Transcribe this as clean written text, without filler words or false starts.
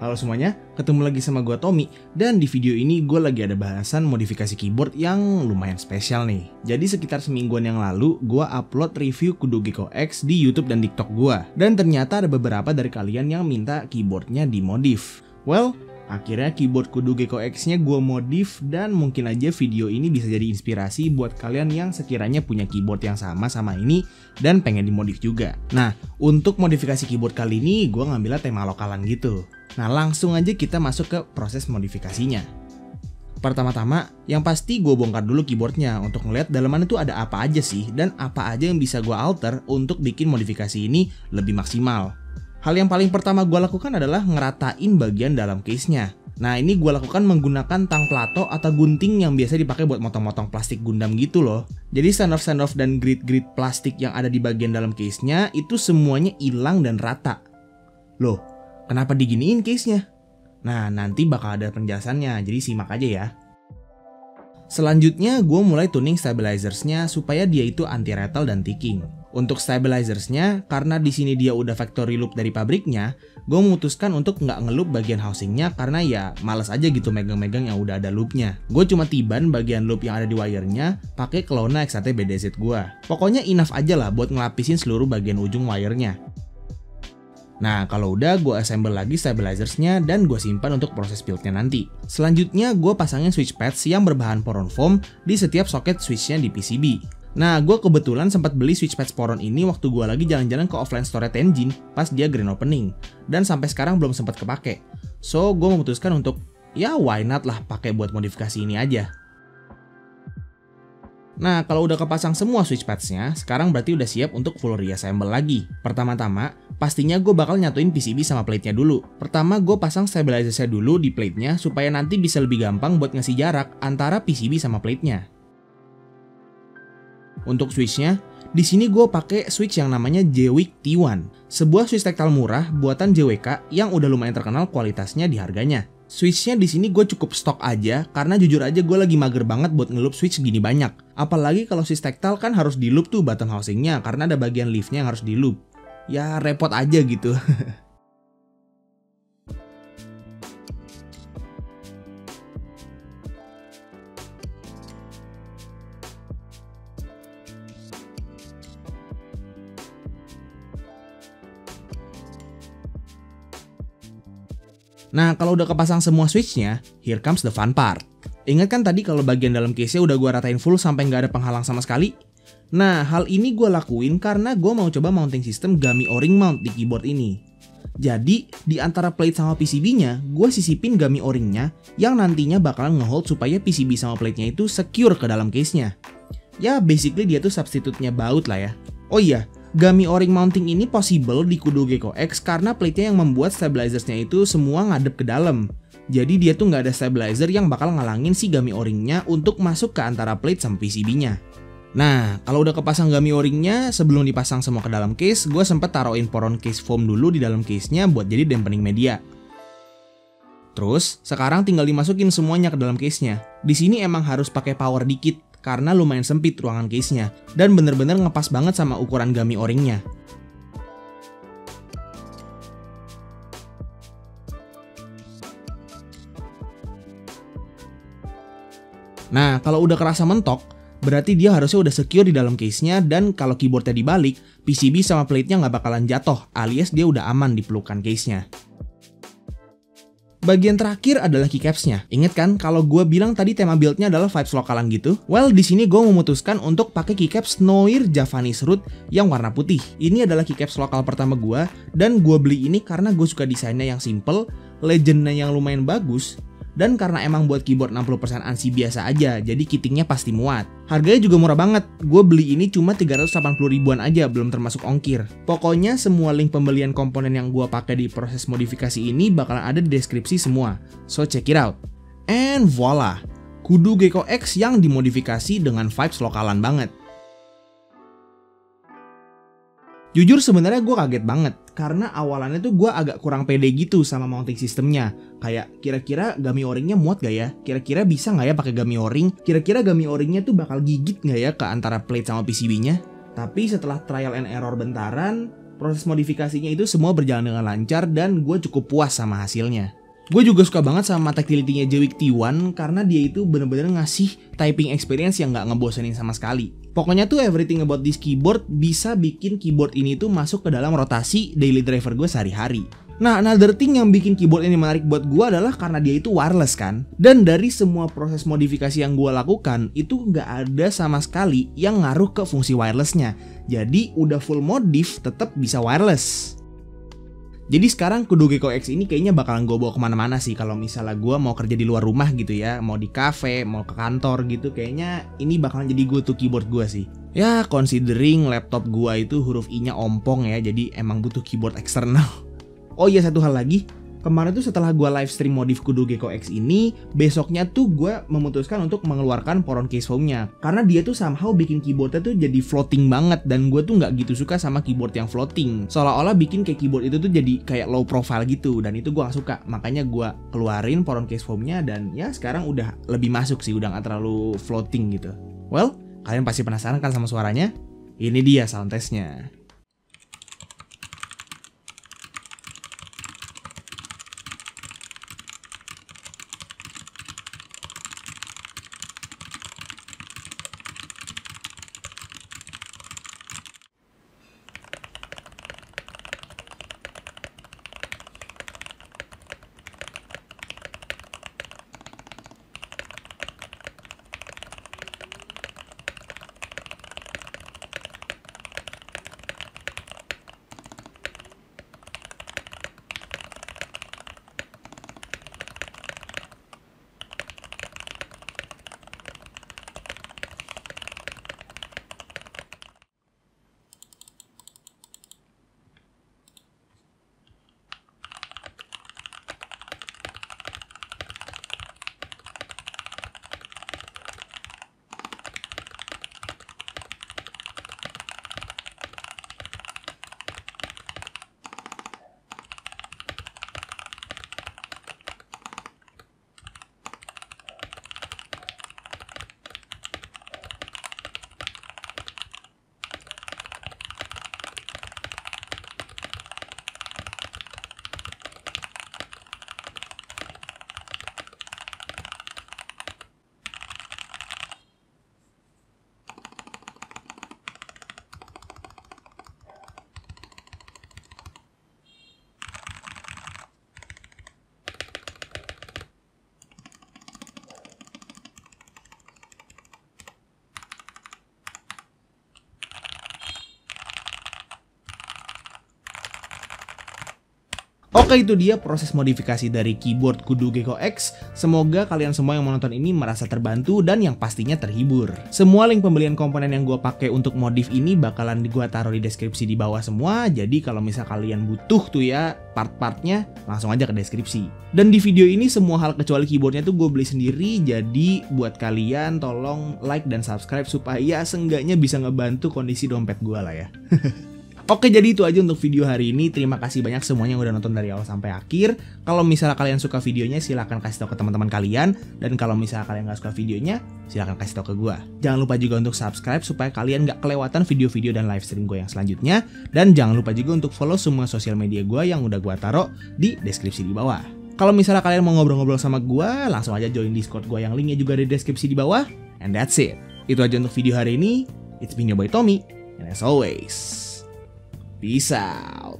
Halo semuanya, ketemu lagi sama gue Tommy. Dan di video ini gue lagi ada bahasan modifikasi keyboard yang lumayan spesial nih. Jadi sekitar semingguan yang lalu gue upload review Kudu Gecko X di YouTube dan TikTok gue. Dan ternyata ada beberapa dari kalian yang minta keyboardnya dimodif. Well, akhirnya keyboard Kudu Gecko X-nya gue modif dan mungkin aja video ini bisa jadi inspirasi buat kalian yang sekiranya punya keyboard yang sama ini dan pengen dimodif juga. Nah, untuk modifikasi keyboard kali ini gue ngambilnya tema lokalan gitu. Nah, langsung aja kita masuk ke proses modifikasinya. Pertama-tama, yang pasti gue bongkar dulu keyboardnya untuk ngeliat dalamannya tuh ada apa aja sih dan apa aja yang bisa gue alter untuk bikin modifikasi ini lebih maksimal. Hal yang paling pertama gue lakukan adalah ngeratain bagian dalam case-nya. Nah, ini gue lakukan menggunakan tang plato atau gunting yang biasa dipakai buat motong-motong plastik Gundam gitu loh. Jadi standoff dan grid plastik yang ada di bagian dalam case-nya itu semuanya hilang dan rata. Loh, kenapa diginiin case-nya? Nah, nanti bakal ada penjelasannya, jadi simak aja ya. Selanjutnya, gue mulai tuning stabilizersnya supaya dia itu anti-rattle dan ticking. Untuk stabilizersnya, karena di sini dia udah factory loop dari pabriknya, gue memutuskan untuk nggak ngeloop bagian housingnya karena ya males aja gitu megang-megang yang udah ada loopnya. Gue cuma tiban bagian loop yang ada di wirenya pakai Kelowna XAT BDZ gue. Pokoknya enough aja lah buat ngelapisin seluruh bagian ujung wirenya. Nah, kalau udah gue assemble lagi stabilizersnya dan gue simpan untuk proses buildnya nanti. Selanjutnya gue pasangin switch pads yang berbahan poron foam di setiap soket switchnya di PCB. Nah, gue kebetulan sempat beli switch pads poron ini waktu gue lagi jalan-jalan ke offline store Tenjin pas dia grand opening. Dan sampai sekarang belum sempat kepake. So, gue memutuskan untuk ya why not lah pakai buat modifikasi ini aja. Nah, kalau udah kepasang semua switch padsnya, sekarang berarti udah siap untuk full reassemble lagi. Pertama-tama, pastinya gue bakal nyatuin PCB sama plate-nya dulu. Pertama, gue pasang stabilizer-nya dulu di plate-nya supaya nanti bisa lebih gampang buat ngasih jarak antara PCB sama plate-nya. Untuk switch-nya, di sini gue pakai switch yang namanya JWIC T1, sebuah switch tactile murah buatan JWK yang udah lumayan terkenal kualitasnya di harganya. Switch-nya di sini gue cukup stok aja karena jujur aja gue lagi mager banget buat ngeloop switch gini banyak. Apalagi kalau switch tactile kan harus di loop tuh button housing-nya karena ada bagian leaf-nya yang harus di loop. Ya repot aja gitu. Nah, kalau udah kepasang semua switchnya, here comes the fun part. Ingat kan tadi kalau bagian dalam case-nya udah gue ratain full sampai nggak ada penghalang sama sekali? Nah, hal ini gue lakuin karena gue mau coba mounting system Gami O-ring mount di keyboard ini. Jadi, di antara plate sama PCB-nya, gue sisipin Gami O-ring-nya yang nantinya bakalan ngehold supaya PCB sama plate-nya itu secure ke dalam case-nya. Ya, basically dia tuh substitute-nya baut lah ya. Oh iya, Gami O-ring mounting ini possible di Kudu Gecko X karena plate-nya yang membuat stabilizersnya itu semua ngadep ke dalam. Jadi dia tuh nggak ada stabilizer yang bakal ngalangin si Gami O-ring-nya untuk masuk ke antara plate sama PCB-nya. Nah, kalau udah kepasang Gami O-ring-nya, sebelum dipasang semua ke dalam case, gue sempet taruhin poron case foam dulu di dalam case-nya buat jadi dampening media. Terus, sekarang tinggal dimasukin semuanya ke dalam case-nya. Di sini emang harus pakai power dikit karena lumayan sempit ruangan case-nya dan bener-bener ngepas banget sama ukuran Gami O-ring-nya. Nah, kalau udah kerasa mentok, berarti dia harusnya udah secure di dalam case-nya dan kalau keyboardnya dibalik, PCB sama plate-nya nggak bakalan jatuh alias dia udah aman di pelukan case-nya. Bagian terakhir adalah keycaps-nya. Ingat kan kalau gue bilang tadi tema build-nya adalah vibes lokalan gitu? Well, di sini gue memutuskan untuk pakai keycaps Noir Javanese Root yang warna putih. Ini adalah keycaps lokal pertama gue dan gue beli ini karena gue suka desainnya yang simple, legendnya yang lumayan bagus, dan karena emang buat keyboard 60% ANSI biasa aja, jadi kittingnya pasti muat. Harganya juga murah banget, gue beli ini cuma 380 ribuan aja, belum termasuk ongkir. Pokoknya semua link pembelian komponen yang gue pakai di proses modifikasi ini bakalan ada di deskripsi semua, so check it out. And voila, Kudu Gecko X yang dimodifikasi dengan vibes lokalan banget. Jujur sebenarnya gue kaget banget karena awalannya tuh gue agak kurang pede gitu sama mounting sistemnya. Kayak kira-kira Gami O-ring-nya muat gak ya? Kira-kira bisa gak ya pakai Gami O-ring? Kira-kira Gami O-ring-nya tuh bakal gigit gak ya ke antara plate sama PCB-nya? Tapi setelah trial and error bentaran, Proses modifikasinya itu semua berjalan dengan lancar dan gue cukup puas sama hasilnya. Gue juga suka banget sama tactility-nya Jwick T1 karena dia itu bener-bener ngasih typing experience yang gak ngebosenin sama sekali. Pokoknya tuh everything about this keyboard bisa bikin keyboard ini tuh masuk ke dalam rotasi daily driver gue sehari-hari. Nah, another thing yang bikin keyboard ini menarik buat gue adalah karena dia itu wireless kan. Dan dari semua proses modifikasi yang gue lakukan, itu nggak ada sama sekali yang ngaruh ke fungsi wirelessnya. Jadi udah full modif tetap bisa wireless. Jadi sekarang Kudo Gecko X ini kayaknya bakalan gue bawa kemana-mana sih. Kalau misalnya gue mau kerja di luar rumah gitu ya, mau di cafe, mau ke kantor gitu, kayaknya ini bakalan jadi go-to keyboard gue sih. Ya, considering laptop gue itu huruf I-nya ompong ya, jadi emang butuh keyboard eksternal. Oh iya, satu hal lagi, kemarin tuh setelah gue live stream modif Kudo Gecko X ini, besoknya tuh gue memutuskan untuk mengeluarkan poron case foam-nya. Karena dia tuh somehow bikin keyboardnya tuh jadi floating banget, dan gue tuh nggak gitu suka sama keyboard yang floating. Seolah-olah bikin kayak keyboard itu tuh jadi kayak low profile gitu, dan itu gue nggak suka. Makanya gue keluarin poron case foam-nya, dan ya sekarang udah lebih masuk sih, udah nggak terlalu floating gitu. Well, kalian pasti penasaran kan sama suaranya? Ini dia sound test-nya. Oke, itu dia proses modifikasi dari keyboard Kudo Gecko X. Semoga kalian semua yang menonton ini merasa terbantu dan yang pastinya terhibur. Semua link pembelian komponen yang gue pakai untuk modif ini bakalan gue taruh di deskripsi di bawah semua. Jadi kalau misal kalian butuh tuh ya part-partnya, langsung aja ke deskripsi. Dan di video ini semua hal kecuali keyboardnya tuh gue beli sendiri. Jadi buat kalian tolong like dan subscribe supaya seenggaknya bisa ngebantu kondisi dompet gue lah ya. Oke, jadi itu aja untuk video hari ini. Terima kasih banyak semuanya yang udah nonton dari awal sampai akhir. Kalau misalnya kalian suka videonya, silahkan kasih tahu ke teman-teman kalian. Dan kalau misalnya kalian nggak suka videonya, silahkan kasih tahu ke gue. Jangan lupa juga untuk subscribe supaya kalian nggak kelewatan video-video dan live stream gue yang selanjutnya. Dan jangan lupa juga untuk follow semua sosial media gue yang udah gue taruh di deskripsi di bawah. Kalau misalnya kalian mau ngobrol-ngobrol sama gue, langsung aja join Discord gue yang linknya juga di deskripsi di bawah. And that's it. Itu aja untuk video hari ini. It's been your boy Tommy. And as always, peace out.